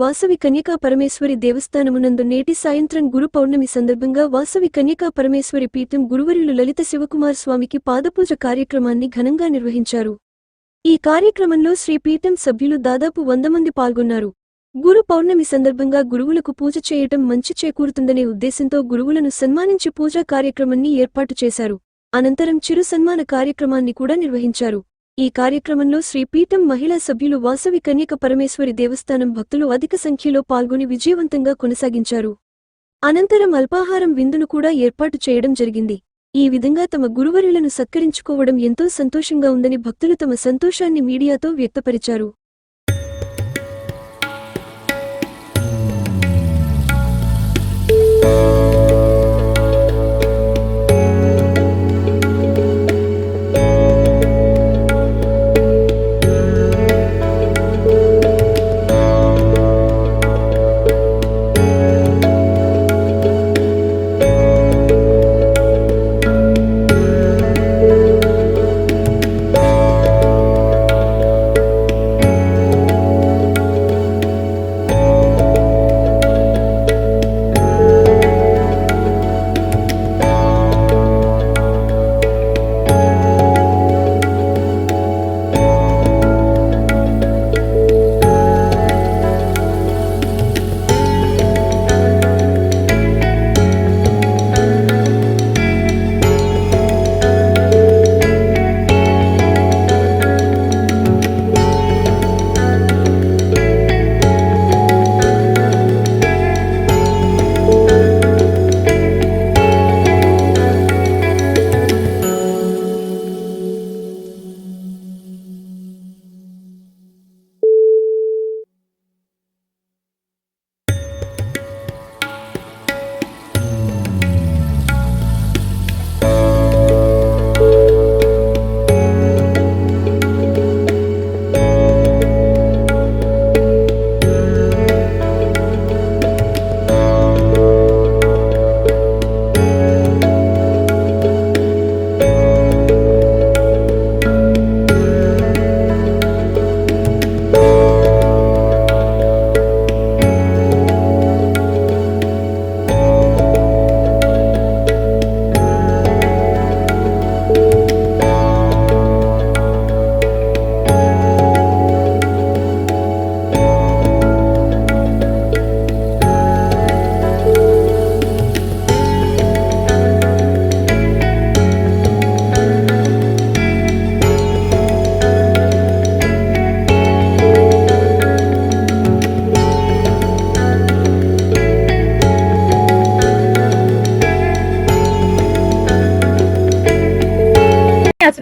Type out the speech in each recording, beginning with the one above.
వాసవి కన్యకా పరమేశ్వరి దేవస్థానమునందు నేటి సాయంత్రం గురు పౌర్ణమి సందర్భంగా వాసవి కన్యకా పరమేశ్వరి పీఠం గురువర్యులు లలిత శివకుమార్ స్వామికి పాదపూజ కార్యక్రమాన్ని ఘనంగా నిర్వహించారు. ఈ కార్యక్రమంలో శ్రీపీఠం సభ్యులు దాదాపు 100 మంది పాల్గొన్నారు. గురు పౌర్ణమి సందర్భంగా గురువులకు పూజ చేయటం మంచి చేకూరుతుందనే ఉద్దేశంతో గురువులను సన్మానించి పూజా కార్యక్రమాన్ని ఏర్పాటు చేశారు. అనంతరం చిరు సన్మాన కార్యక్రమాన్ని కూడా నిర్వహించారు. ఈ కార్యక్రమంలో శ్రీపీఠం మహిళా సభ్యులు వాసవి కన్యక పరమేశ్వరి దేవస్థానం భక్తులు అధిక సంఖ్యలో పాల్గొని విజయవంతంగా కొనసాగించారు. అనంతరం అల్పాహారం విందును కూడా ఏర్పాటు చేయడం జరిగింది. ఈ విధంగా తమ గురువర్యులను సత్కరించుకోవడం ఎంతో సంతోషంగా ఉందని భక్తులు తమ సంతోషాన్ని మీడియాతో వ్యక్తపరిచారు.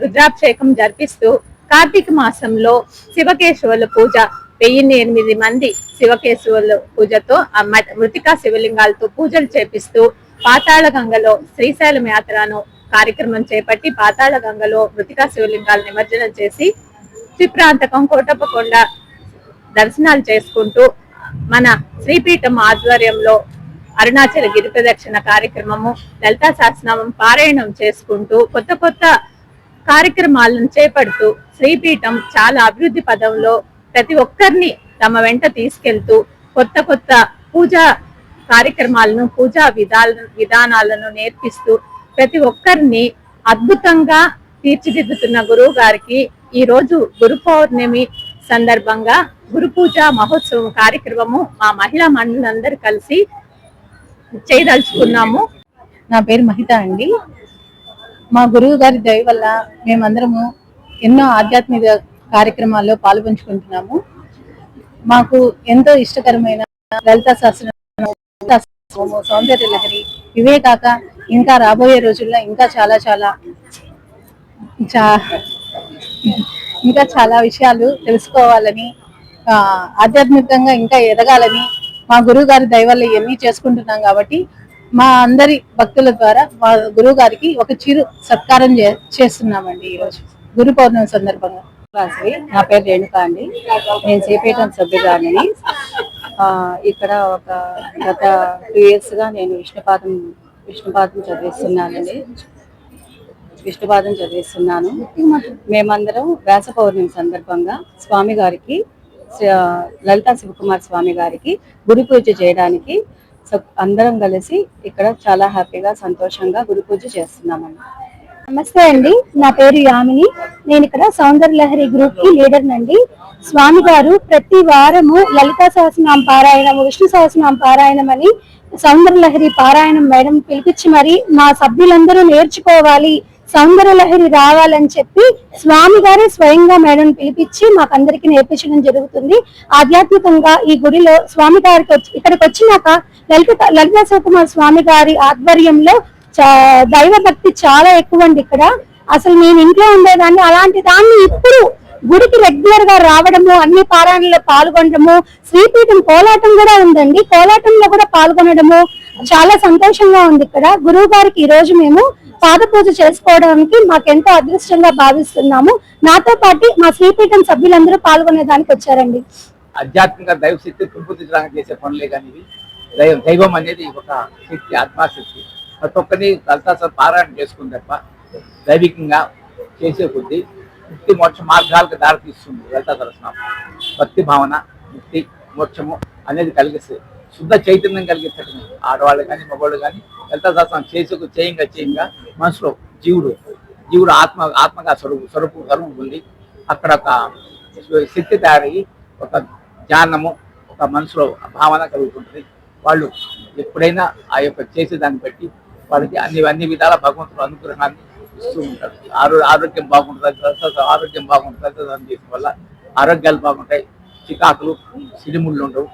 రుద్రాభిషేకం జరిపిస్తూ కార్తీక మాసంలో శివకేశవుల పూజ 1008 మంది శివకేశవుల పూజతో మృతికా శివలింగాలతో పూజలు చేపిస్తూ పాతాళ గంగలో శ్రీశైలం యాత్రను కార్యక్రమం చేపట్టి పాతాళ గంగలో మృతికా శివలింగాలు నిమజ్జనం చేసి త్రిప్రాంతకం కోటప్పకొండ దర్శనాలు చేసుకుంటూ మన శ్రీపీఠం ఆధ్వర్యంలో అరుణాచల గిరి ప్రదక్షిణ కార్యక్రమము లలితా సహస్రనామం పారాయణం చేసుకుంటూ కొత్త కార్యక్రమాలను చేపడుతూ శ్రీపీఠం చాలా అభివృద్ధి పదంలో ప్రతి ఒక్కరిని తమ వెంట తీసుకెళ్తూ కొత్త పూజా కార్యక్రమాలను పూజా విధానాలను నేర్పిస్తూ ప్రతి ఒక్కరిని అద్భుతంగా తీర్చిదిద్దుతున్న గురువు గారికి ఈ రోజు గురు పౌర్ణమి సందర్భంగా గురు పూజ మహోత్సవం కార్యక్రమము మా మహిళా మండలందరూ కలిసి చేయదలుచుకున్నాము. నా పేరు మహిత అండి. మా గురువు గారి దయ వల్ల మేమందరము ఎన్నో ఆధ్యాత్మిక కార్యక్రమాల్లో పాల్పంచుకుంటున్నాము. మాకు ఎంతో ఇష్టకరమైన లలితా సహస్రనామం, సౌందర్య లహరి ఇవే కాక ఇంకా రాబోయే రోజుల్లో ఇంకా చాలా విషయాలు తెలుసుకోవాలని, ఆధ్యాత్మికంగా ఇంకా ఎదగాలని మా గురువు గారి దయ వల్ల ఇవన్నీ చేసుకుంటున్నాం. కాబట్టి మా అందరి భక్తుల ద్వారా మా గురువు గారికి ఒక చిరు సత్కారం చేస్తున్నామండి ఈరోజు గురు పౌర్ణమి సందర్భంగా. నా పేరు రేణుక అండి. నేను శ్రీపీఠం సభ్యురాలిని. ఇక్కడ ఒక గత 2 years గా నేను విష్ణుపాదం చదివిస్తున్నాను. మేమందరం వ్యాస పౌర్ణమి సందర్భంగా స్వామి గారికి లలితా శివకుమార్ స్వామి గారికి గురు పూజ చేయడానికి అందరం కలిసి ఇక్కడ చాలా హ్యాపీగా సంతోషంగా గురు పూజ చేస్తున్నామండి. నమస్తే అండి, నా పేరు యామిని. నేను ఇక్కడ సౌందర్య లహరి గ్రూప్ కి లీడర్ నండి. స్వామి గారు ప్రతి వారము లలితా సహస్రనామ పారాయణం, విష్ణు సహస్రనామ పారాయణం అని సౌందర్య లహరి పారాయణం మేడం పిలిపించి మరి మా సభ్యులందరూ నేర్చుకోవాలి, సౌందర్య లహరి రావాలని చెప్పి స్వామి గారే స్వయంగా మేడం పిలిపించి మాకందరికి నేర్పించడం జరుగుతుంది. ఆధ్యాత్మికంగా ఈ గుడిలో స్వామి గారికి ఇక్కడికి వచ్చినాక లలితా శివకుమార్ స్వామి గారి ఆధ్వర్యంలో దైవ భక్తి చాలా ఎక్కువ అండి. ఇక్కడ అసలు నేను ఇంట్లో ఉండేదాన్ని, అలాంటి దాన్ని ఇప్పుడు గుడికి రెగ్యులర్ గా రావడము, అన్ని పారాయణలో పాల్గొనడము, శ్రీపీఠం కోలాటం కూడా ఉందండి, కోలాటంలో కూడా పాల్గొనడము చాలా సంతోషంగా ఉంది. ఇక్కడ గురువు గారికి ఈ రోజు మేము పాద పూజ చేసుకోవడానికి మాకెంతో అదృష్టంగా భావిస్తున్నాము. నాతో పాటు మా శ్రీపీఠం సభ్యులందరూ పాల్గొనేదానికి వచ్చారండి. ఆధ్యాత్మిక దైవ శక్తి పెంపొందించడానికి చేసే పనులే కానీ దైవం అనేది ఒక శక్తి, ఆత్మశక్తి. ప్రతి ఒక్కరిని లలితా పారాయణ చేసుకుని తప్ప దైవికంగా చేసే కొద్దీ ముక్తి మోక్ష మార్గాలకు దారితీస్తుంది. లలితా సహస్రనామం భక్తి భావన, ముక్తి మోక్షము అనేది కలిగిస్తుంది, శుద్ధ చైతన్యం కలిగిస్తుంది. ఆడవాళ్ళు కానీ మగవాళ్ళు కానీ లలితా సహస్రనామం చేయంగా మనసులో జీవుడు ఆత్మగా స్వరూపం ఉంది. అక్కడ ఒక శక్తి తయారయ్యి ఒక జ్ఞానము, ఒక మనసులో భావన కలుగుతుంటుంది. వాళ్ళు ఎప్పుడైనా ఆ యొక్క చేసే దాన్ని బట్టి వాళ్ళకి అన్ని విధాల భగవంతుడు అనుగ్రహాన్ని ఇస్తూ ఉంటాడు. ఆరోగ్యం బాగుంటుంది, ఆరోగ్యం బాగుంటుంది. దాన్ని చేయడం వల్ల ఆరోగ్యాలు బాగుంటాయి, చికాకులు సిడిముళ్ళు ఉండవు.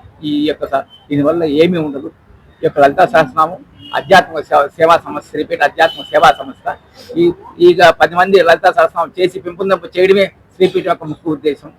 దీనివల్ల ఏమీ ఉండదు. ఈ యొక్క లలితా సహస్రనామం ఆధ్యాత్మిక సేవా సంస్థ, శ్రీపీఠ ఆధ్యాత్మిక సేవా సంస్థ. ఈ 10 మంది లలితా సహస్రనామం చేసి పెంపొందింపు చేయడమే శ్రీపీఠం యొక్క ముఖ్య ఉద్దేశం.